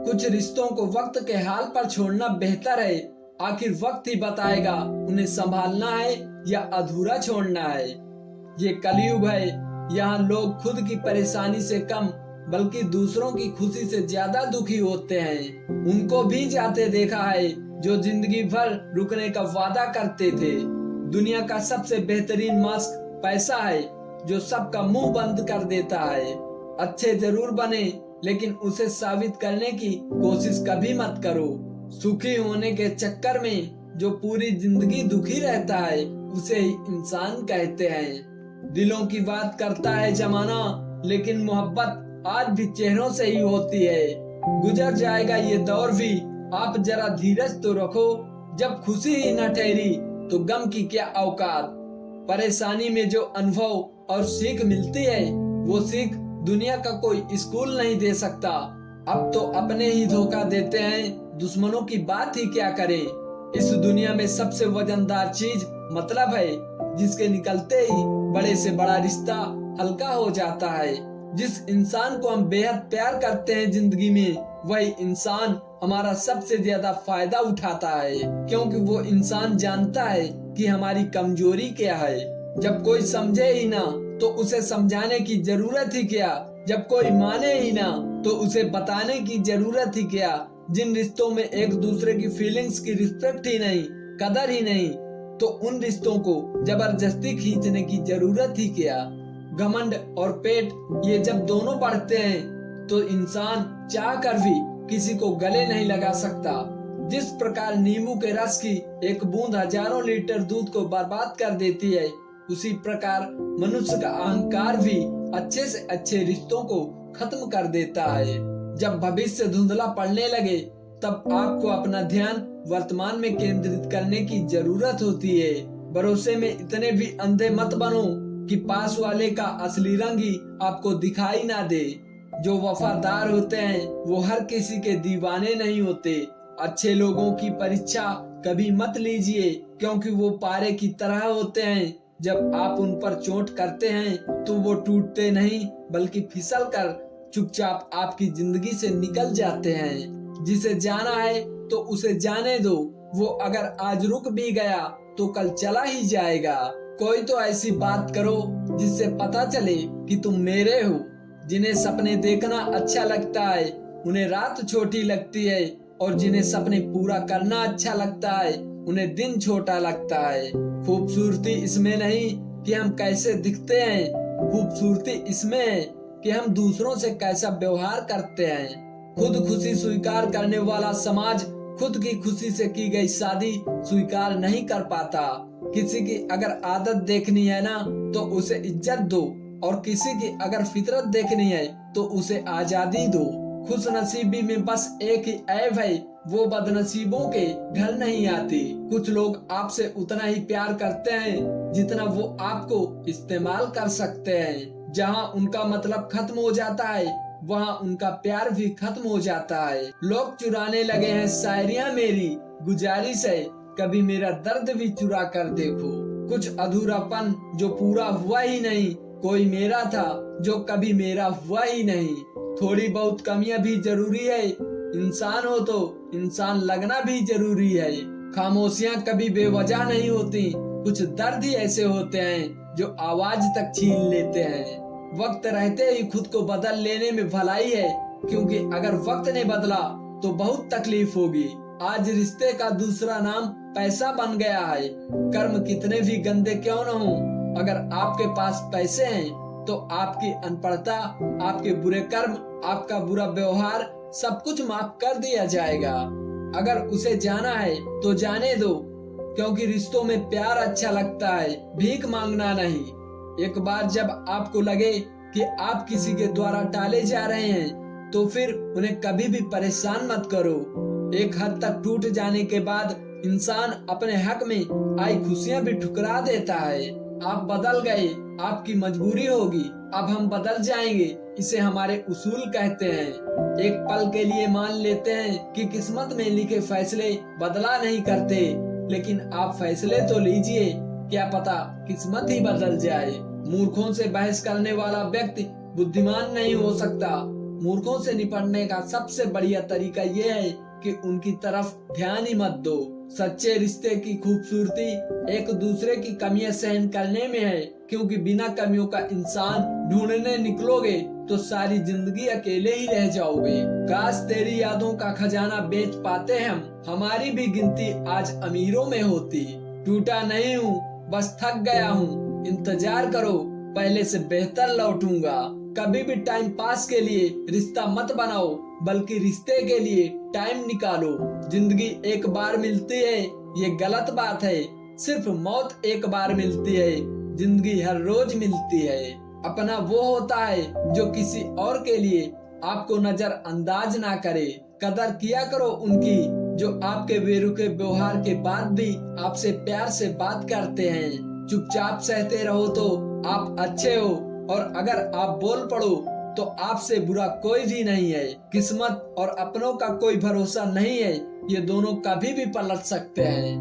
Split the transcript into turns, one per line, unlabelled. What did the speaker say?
कुछ रिश्तों को वक्त के हाल पर छोड़ना बेहतर है। आखिर वक्त ही बताएगा उन्हें संभालना है या अधूरा छोड़ना है। ये कलयुग है, यहाँ लोग खुद की परेशानी से कम बल्कि दूसरों की खुशी से ज्यादा दुखी होते हैं। उनको भी जाते देखा है जो जिंदगी भर रुकने का वादा करते थे। दुनिया का सबसे बेहतरीन मास्क पैसा है, जो सबका मुंह बंद कर देता है। अच्छे जरूर बने, लेकिन उसे साबित करने की कोशिश कभी मत करो। सुखी होने के चक्कर में जो पूरी जिंदगी दुखी रहता है उसे ही इंसान कहते हैं। दिलों की बात करता है जमाना, लेकिन मोहब्बत आज भी चेहरों से ही होती है। गुजर जाएगा ये दौर भी, आप जरा धीरज तो रखो। जब खुशी ही न ठहरी तो गम की क्या औकात। परेशानी में जो अनुभव और सीख मिलती है, वो सीख दुनिया का कोई स्कूल नहीं दे सकता। अब तो अपने ही धोखा देते हैं, दुश्मनों की बात ही क्या करें। इस दुनिया में सबसे वजनदार चीज मतलब है, जिसके निकलते ही बड़े से बड़ा रिश्ता हल्का हो जाता है। जिस इंसान को हम बेहद प्यार करते हैं जिंदगी में, वही इंसान हमारा सबसे ज्यादा फायदा उठाता है, क्योंकि वो इंसान जानता है कि हमारी कमजोरी क्या है। जब कोई समझे ही ना तो उसे समझाने की जरूरत ही क्या। जब कोई माने ही ना तो उसे बताने की जरूरत ही क्या। जिन रिश्तों में एक दूसरे की फीलिंग्स की रिस्पेक्ट ही नहीं, कदर ही नहीं, तो उन रिश्तों को जबरदस्ती खींचने की जरूरत ही क्या। घमंड और पेट ये जब दोनों बढ़ते हैं तो इंसान चाह कर भी किसी को गले नहीं लगा सकता। जिस प्रकार नींबू के रस की एक बूंद हजारों लीटर दूध को बर्बाद कर देती है, उसी प्रकार मनुष्य का अहंकार भी अच्छे से अच्छे रिश्तों को खत्म कर देता है। जब भविष्य धुंधला पड़ने लगे, तब आपको अपना ध्यान वर्तमान में केंद्रित करने की जरूरत होती है। भरोसे में इतने भी अंधे मत बनो कि पास वाले का असली रंग ही आपको दिखाई ना दे। जो वफादार होते हैं वो हर किसी के दीवाने नहीं होते। अच्छे लोगों की परीक्षा कभी मत लीजिए, क्योंकि वो पारे की तरह होते हैं। जब आप उन पर चोट करते हैं तो वो टूटते नहीं, बल्कि फिसल कर चुपचाप आपकी जिंदगी से निकल जाते हैं। जिसे जाना है तो उसे जाने दो। वो अगर आज रुक भी गया तो कल चला ही जाएगा। कोई तो ऐसी बात करो जिससे पता चले कि तुम मेरे हो। जिन्हें सपने देखना अच्छा लगता है, उन्हें रात छोटी लगती है, और जिन्हें सपने पूरा करना अच्छा लगता है, उन्हें दिन छोटा लगता है। खूबसूरती इसमें नहीं कि हम कैसे दिखते हैं, खूबसूरती इसमें है कि हम दूसरों से कैसा व्यवहार करते हैं। खुद खुशी स्वीकार करने वाला समाज खुद की खुशी से की गई शादी स्वीकार नहीं कर पाता। किसी की अगर आदत देखनी है ना तो उसे इज्जत दो, और किसी की अगर फितरत देखनी है तो उसे आजादी दो। खुश नसीबी में बस एक ही ऐब है, वो बदनसीबों के घर नहीं आती। कुछ लोग आपसे उतना ही प्यार करते हैं जितना वो आपको इस्तेमाल कर सकते हैं। जहाँ उनका मतलब खत्म हो जाता है, वहाँ उनका प्यार भी खत्म हो जाता है। लोग चुराने लगे हैं शायरियाँ मेरी, गुजारिश है कभी मेरा दर्द भी चुरा कर देखो। कुछ अधूरापन जो पूरा हुआ ही नहीं, कोई मेरा था जो कभी मेरा हुआ ही नहीं। थोड़ी बहुत कमियां भी जरूरी है, इंसान हो तो इंसान लगना भी जरूरी है। खामोशियां कभी बेवजह नहीं होती, कुछ दर्द ही ऐसे होते हैं जो आवाज तक छीन लेते हैं। वक्त रहते ही खुद को बदल लेने में भलाई है, क्योंकि अगर वक्त ने बदला तो बहुत तकलीफ होगी। आज रिश्ते का दूसरा नाम पैसा बन गया है। कर्म कितने भी गंदे क्यों न हो, अगर आपके पास पैसे हैं तो आपकी अनपढ़ता, आपके बुरे कर्म, आपका बुरा व्यवहार सब कुछ माफ कर दिया जाएगा। अगर उसे जाना है तो जाने दो, क्योंकि रिश्तों में प्यार अच्छा लगता है, भीख मांगना नहीं। एक बार जब आपको लगे कि आप किसी के द्वारा टाले जा रहे हैं, तो फिर उन्हें कभी भी परेशान मत करो। एक हद तक टूट जाने के बाद इंसान अपने हक में आई खुशियां भी ठुकरा देता है। आप बदल गए, आपकी मजबूरी होगी, अब हम बदल जाएंगे, इसे हमारे उसूल कहते हैं। एक पल के लिए मान लेते हैं कि किस्मत में लिखे फैसले बदला नहीं करते, लेकिन आप फैसले तो लीजिए, क्या पता किस्मत ही बदल जाए। मूर्खों से बहस करने वाला व्यक्ति बुद्धिमान नहीं हो सकता। मूर्खों से निपटने का सबसे बढ़िया तरीका यह है कि उनकी तरफ ध्यान ही मत दो। सच्चे रिश्ते की खूबसूरती एक दूसरे की कमियां सहन करने में है, क्योंकि बिना कमियों का इंसान ढूंढने निकलोगे तो सारी जिंदगी अकेले ही रह जाओगे। काश तेरी यादों का खजाना बेच पाते हम, हमारी भी गिनती आज अमीरों में होती। टूटा नहीं हूँ, बस थक गया हूँ, इंतजार करो, पहले से बेहतर लौटूंगा। कभी भी टाइम पास के लिए रिश्ता मत बनाओ, बल्कि रिश्ते के लिए टाइम निकालो। जिंदगी एक बार मिलती है, ये गलत बात है। सिर्फ मौत एक बार मिलती है, जिंदगी हर रोज मिलती है। अपना वो होता है जो किसी और के लिए आपको नजरअंदाज ना करे। कदर किया करो उनकी जो आपके बेरुखे व्यवहार के बाद भी आपसे प्यार से बात करते हैं। चुपचाप सहते रहो तो आप अच्छे हो, और अगर आप बोल पड़ो तो आपसे बुरा कोई भी नहीं है। किस्मत और अपनों का कोई भरोसा नहीं है, ये दोनों कभी भी पलट सकते हैं।